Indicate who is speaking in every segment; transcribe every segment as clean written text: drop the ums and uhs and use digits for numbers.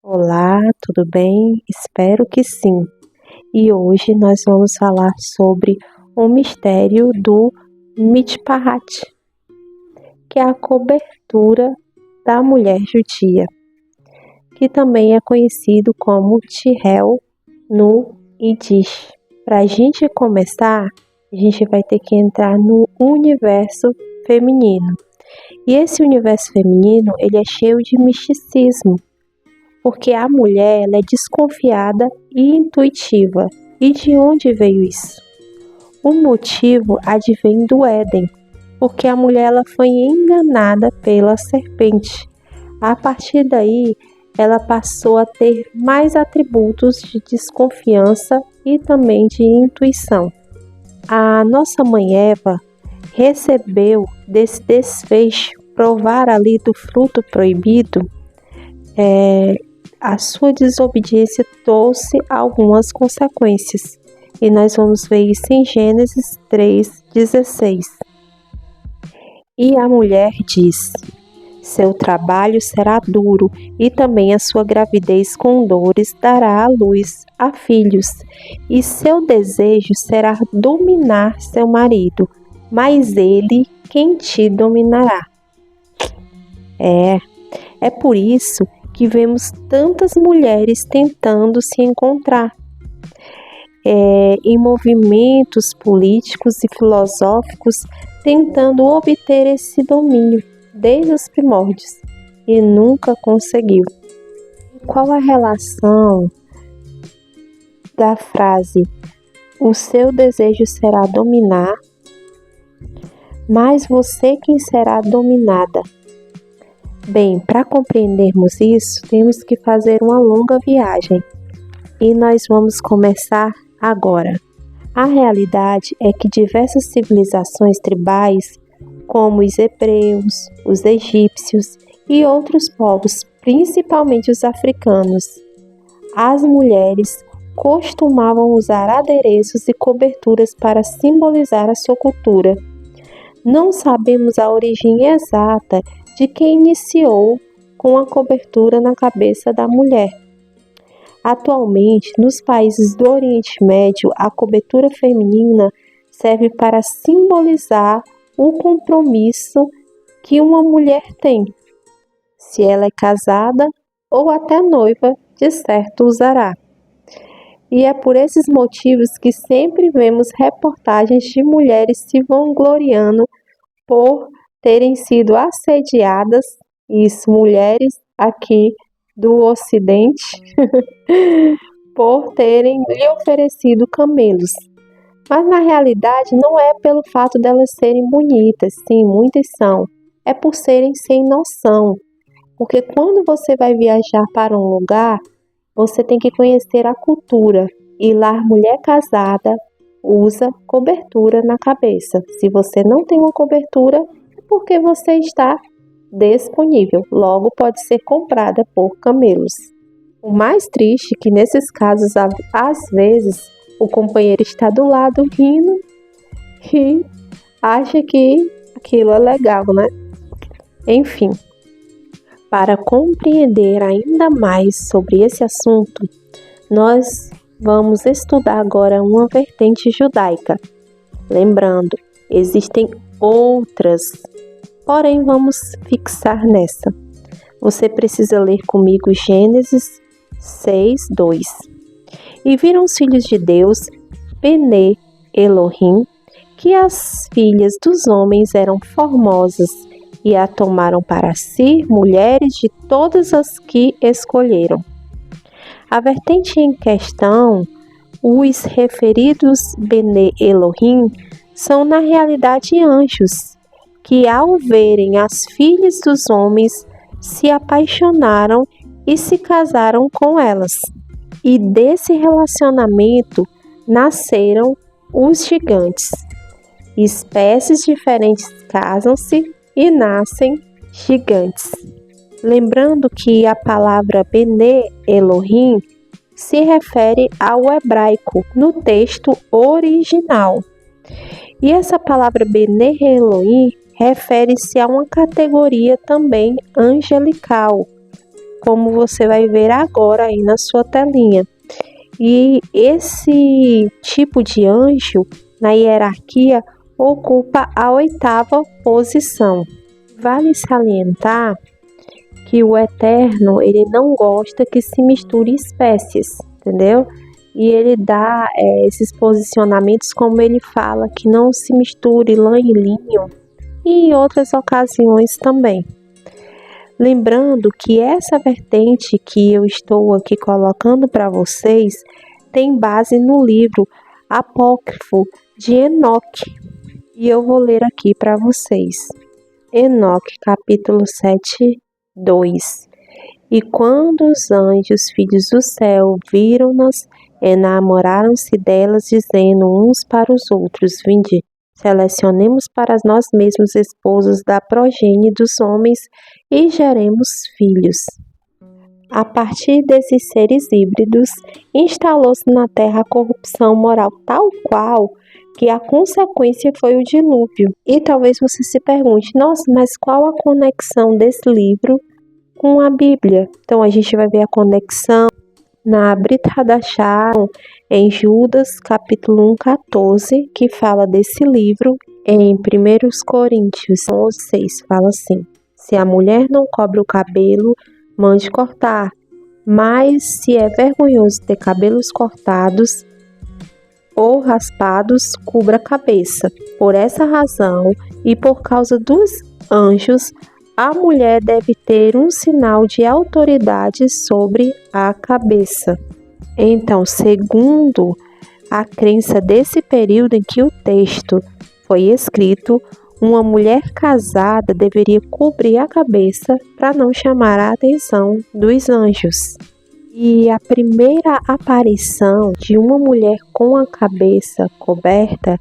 Speaker 1: Olá, tudo bem? Espero que sim. E hoje nós vamos falar sobre o mistério do Mikvah, que é a cobertura da mulher judia, que também é conhecido como Tehel no Yiddish. Para a gente começar, a gente vai ter que entrar no universo feminino. E esse universo feminino, ele é cheio de misticismo, porque a mulher ela é desconfiada e intuitiva. E de onde veio isso? O motivo advém do Éden, porque a mulher ela foi enganada pela serpente. A partir daí, ela passou a ter mais atributos de desconfiança e também de intuição. A nossa mãe Eva recebeu desse desfecho, provar ali do fruto proibido, a sua desobediência trouxe algumas consequências. E nós vamos ver isso em Gênesis 3:16. E a mulher diz: seu trabalho será duro, e também a sua gravidez com dores dará à luz a filhos, e seu desejo será dominar seu marido, mas ele quem te dominará. É por isso que vemos tantas mulheres tentando se encontrar em movimentos políticos e filosóficos, tentando obter esse domínio desde os primórdios e nunca conseguiu. Qual a relação da frase "o seu desejo será dominar, mas você quem será dominada"? Bem, para compreendermos isso, temos que fazer uma longa viagem e nós vamos começar agora. A realidade é que diversas civilizações tribais, como os hebreus, os egípcios e outros povos, principalmente os africanos, as mulheres costumavam usar adereços e coberturas para simbolizar a sua cultura. Não sabemos a origem exata de quem iniciou com a cobertura na cabeça da mulher. Atualmente, nos países do Oriente Médio, a cobertura feminina serve para simbolizar o compromisso que uma mulher tem. Se ela é casada ou até noiva, de certo usará. E é por esses motivos que sempre vemos reportagens de mulheres se vangloriando por terem sido assediadas, isso, mulheres aqui do Ocidente, por terem lhe oferecido camelos. Mas na realidade não é pelo fato delas serem bonitas, sim, muitas são, é por serem sem noção. Porque quando você vai viajar para um lugar, você tem que conhecer a cultura. E lá a mulher casada usa cobertura na cabeça. Se você não tem uma cobertura, porque você está disponível, logo pode ser comprada por camelos. O mais triste é que nesses casos, às vezes, o companheiro está do lado rindo e acha que aquilo é legal, né? Enfim, para compreender ainda mais sobre esse assunto, nós vamos estudar agora uma vertente judaica. Lembrando, existem outras, porém vamos fixar nessa. Você precisa ler comigo Gênesis 6:2. E viram os filhos de Deus, Bene Elohim, que as filhas dos homens eram formosas, e a tomaram para si mulheres de todas as que escolheram. A vertente em questão, os referidos Bene Elohim, são na realidade anjos, que ao verem as filhas dos homens se apaixonaram e se casaram com elas. E desse relacionamento nasceram os gigantes. Espécies diferentes casam-se e nascem gigantes. Lembrando que a palavra Bene Elohim se refere ao hebraico no texto original. E essa palavra Bene Elohim refere-se a uma categoria também angelical, como você vai ver agora aí na sua telinha. E esse tipo de anjo, na hierarquia, ocupa a 8ª posição. Vale salientar que o Eterno, ele não gosta que se misture espécies, entendeu? E ele dá esses posicionamentos, como ele fala, que não se misture lã e linho, e em outras ocasiões também. Lembrando que essa vertente que eu estou aqui colocando para vocês tem base no livro apócrifo de Enoque. E eu vou ler aqui para vocês. Enoque, capítulo 7, 2. E quando os anjos, filhos do céu, viram-nas, enamoraram-se delas, dizendo uns para os outros: Vinde, selecionemos para nós mesmos esposos da progenie dos homens e geremos filhos. A partir desses seres híbridos, instalou-se na terra a corrupção moral tal qual que a consequência foi o dilúvio. E talvez você se pergunte, nossa, mas qual a conexão desse livro com a Bíblia? Então a gente vai ver a conexão na Brit Hadashah, em Judas, capítulo 1, 14, que fala desse livro. Em 1 Coríntios 11, 6, fala assim: se a mulher não cobre o cabelo, mande cortar, mas se é vergonhoso ter cabelos cortados ou raspados, cubra a cabeça. Por essa razão e por causa dos anjos, a mulher deve ter um sinal de autoridade sobre a cabeça. Então, segundo a crença desse período em que o texto foi escrito, uma mulher casada deveria cobrir a cabeça para não chamar a atenção dos anjos. E a primeira aparição de uma mulher com a cabeça coberta,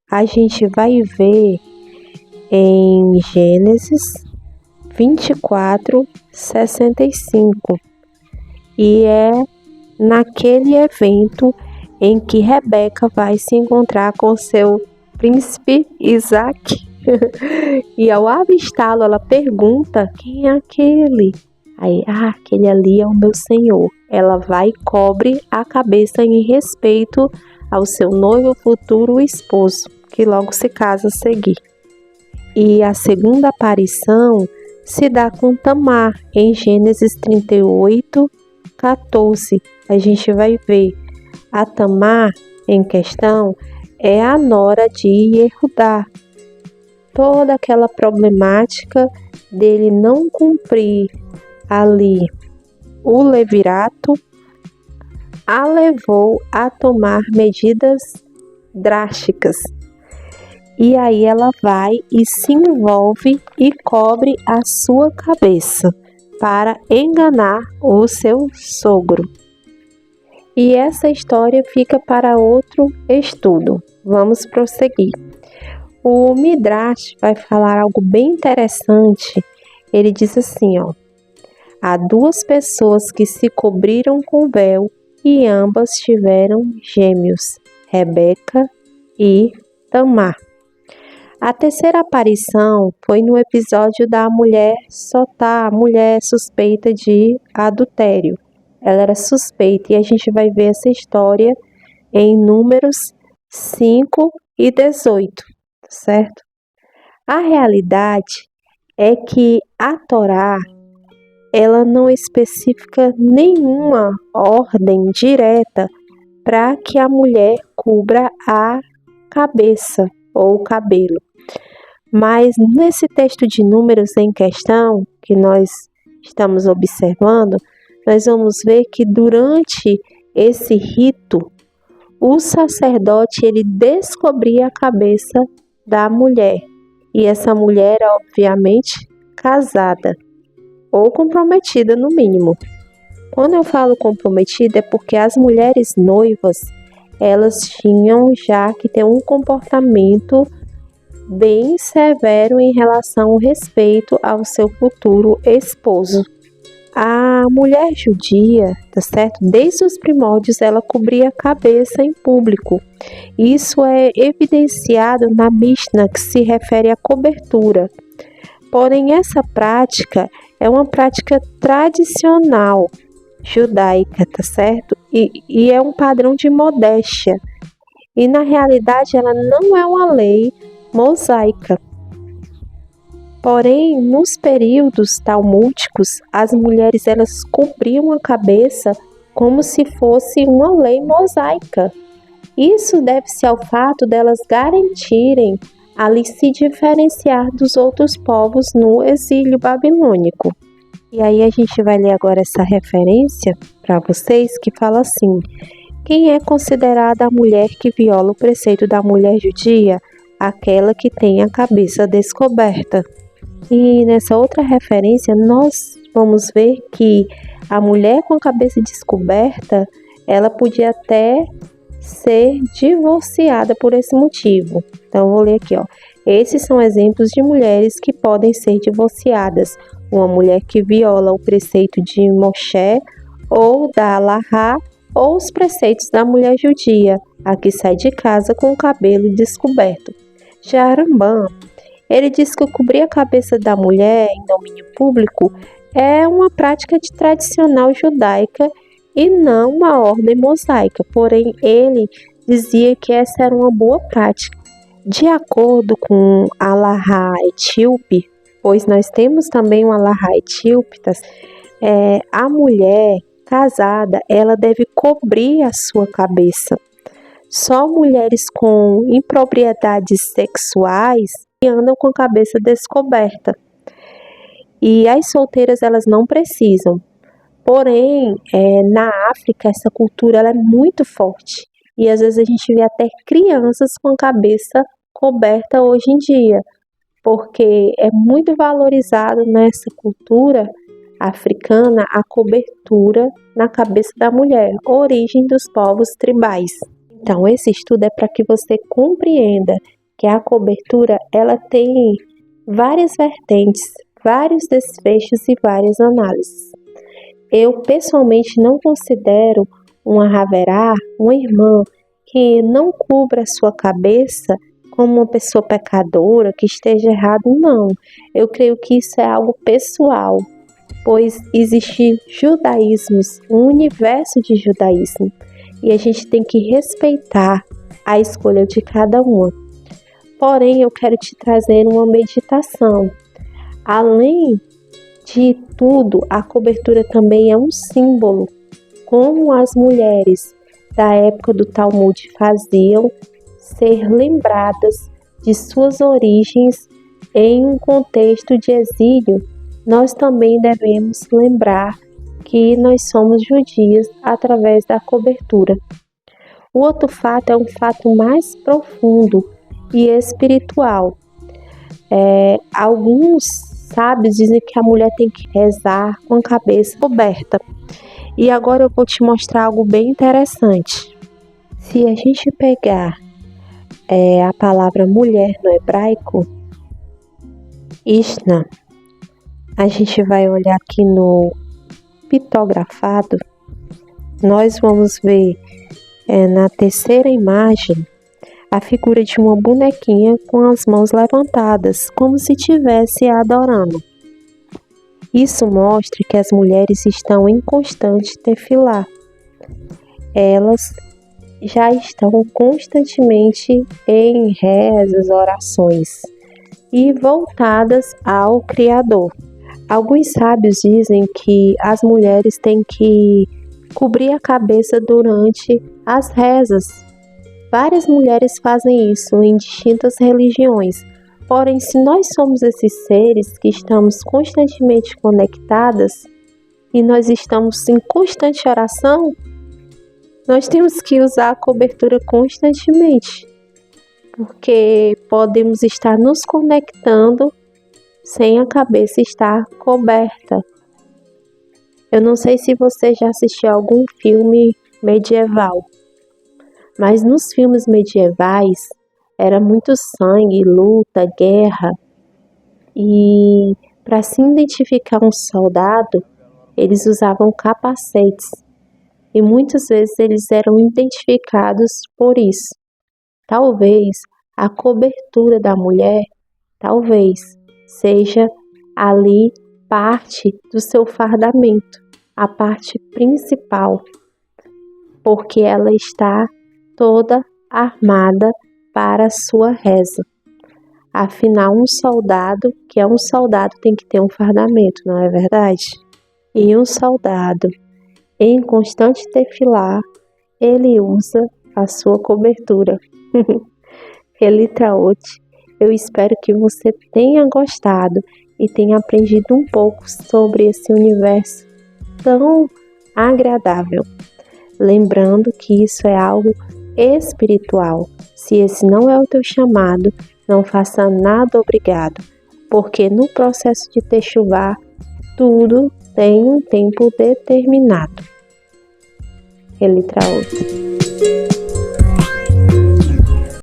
Speaker 1: a gente vai ver em Gênesis 24, 65. E é naquele evento em que Rebeca vai se encontrar com seu príncipe Isaac. E ao avistá-lo, ela pergunta: quem é aquele? Aí, aquele ali é o meu senhor. Ela vai e cobre a cabeça em respeito ao seu noivo futuro esposo, que logo se casa a seguir. E a segunda aparição se dá com Tamar, em Gênesis 38, 14. A gente vai ver a Tamar em questão é a nora de Yehudá. Toda aquela problemática dele não cumprir ali o levirato a levou a tomar medidas drásticas. E aí ela vai e se envolve e cobre a sua cabeça para enganar o seu sogro. E essa história fica para outro estudo. Vamos prosseguir. O Midrash vai falar algo bem interessante. Ele diz assim, há duas pessoas que se cobriram com véu e ambas tiveram gêmeos, Rebeca e Tamar. A terceira aparição foi no episódio da mulher Sotá, a mulher suspeita de adultério. Ela era suspeita e a gente vai ver essa história em Números 5 e 18, certo? A realidade é que a Torá, ela não especifica nenhuma ordem direta para que a mulher cubra a cabeça ou o cabelo. Mas nesse texto de Números em questão, que nós estamos observando, nós vamos ver que durante esse rito, o sacerdote ele descobria a cabeça da mulher. E essa mulher era, obviamente, casada ou comprometida no mínimo. Quando eu falo comprometida é porque as mulheres noivas, elas tinham já que ter um comportamento bem severo em relação ao respeito ao seu futuro esposo. A mulher judia, tá certo? Desde os primórdios ela cobria a cabeça em público. Isso é evidenciado na Mishnah, que se refere à cobertura. Porém, essa prática é uma prática tradicional judaica, tá certo? E é um padrão de modéstia. E na realidade ela não é uma lei mosaica. Porém, nos períodos talmúdicos, as mulheres elas cobriam a cabeça como se fosse uma lei mosaica. Isso deve-se ao fato delas garantirem ali se diferenciar dos outros povos no exílio babilônico. E aí a gente vai ler agora essa referência para vocês que fala assim: quem é considerada a mulher que viola o preceito da mulher judia? Aquela que tem a cabeça descoberta. E nessa outra referência, nós vamos ver que a mulher com a cabeça descoberta, ela podia até ser divorciada por esse motivo. Então, eu vou ler aqui, ó. Esses são exemplos de mulheres que podem ser divorciadas. Uma mulher que viola o preceito de Moshe ou da Alahá ou os preceitos da mulher judia, a que sai de casa com o cabelo descoberto. Já Rambam, ele diz que cobrir a cabeça da mulher em domínio público é uma prática tradicional judaica e não uma ordem mosaica, porém ele dizia que essa era uma boa prática. De acordo com a Alahá etíope, pois nós temos também uma Alahá etíope, a mulher casada ela deve cobrir a sua cabeça. Só mulheres com impropriedades sexuais andam com a cabeça descoberta. E as solteiras elas não precisam. Porém, na África essa cultura ela é muito forte. E às vezes a gente vê até crianças com a cabeça coberta hoje em dia, porque é muito valorizado nessa cultura africana a cobertura na cabeça da mulher, origem dos povos tribais. Então, esse estudo é para que você compreenda que a cobertura ela tem várias vertentes, vários desfechos e várias análises. Eu pessoalmente não considero uma haverá, uma irmã que não cubra a sua cabeça como uma pessoa pecadora, que esteja errado, não. Eu creio que isso é algo pessoal, pois existe judaísmos, um universo de judaísmo, e a gente tem que respeitar a escolha de cada uma. Porém, eu quero te trazer uma meditação. Além de tudo, a cobertura também é um símbolo, como as mulheres da época do Talmud faziam, ser lembradas de suas origens em um contexto de exílio. Nós também devemos lembrar que nós somos judias através da cobertura. O outro fato é um fato mais profundo e espiritual. Alguns sábios dizem que a mulher tem que rezar com a cabeça coberta. E agora eu vou te mostrar algo bem interessante. Se a gente pegar a palavra mulher no hebraico, Ishna, a gente vai olhar aqui no pitografado, nós vamos ver na terceira imagem a figura de uma bonequinha com as mãos levantadas, como se estivesse adorando. Isso mostra que as mulheres estão em constante tefilá. Elas já estão constantemente em rezas, orações e voltadas ao Criador. Alguns sábios dizem que as mulheres têm que cobrir a cabeça durante as rezas. Várias mulheres fazem isso em distintas religiões. Porém, se nós somos esses seres que estamos constantemente conectadas e nós estamos em constante oração, nós temos que usar a cobertura constantemente, porque podemos estar nos conectando sem a cabeça estar coberta. Eu não sei se você já assistiu algum filme medieval, mas nos filmes medievais era muito sangue, luta, guerra. E para se identificar um soldado, eles usavam capacetes. E muitas vezes eles eram identificados por isso. Talvez a cobertura da mulher, talvez, seja ali parte do seu fardamento, a parte principal, porque ela está toda armada para a sua reza. Afinal, um soldado, que é um soldado, tem que ter um fardamento, não é verdade? E um soldado, em constante defilar, ele usa a sua cobertura. Elitraote, eu espero que você tenha gostado e tenha aprendido um pouco sobre esse universo tão agradável. Lembrando que isso é algo espiritual. Se esse não é o teu chamado, não faça nada obrigado, porque no processo de techuvá, tudo tem um tempo determinado. Elitraote.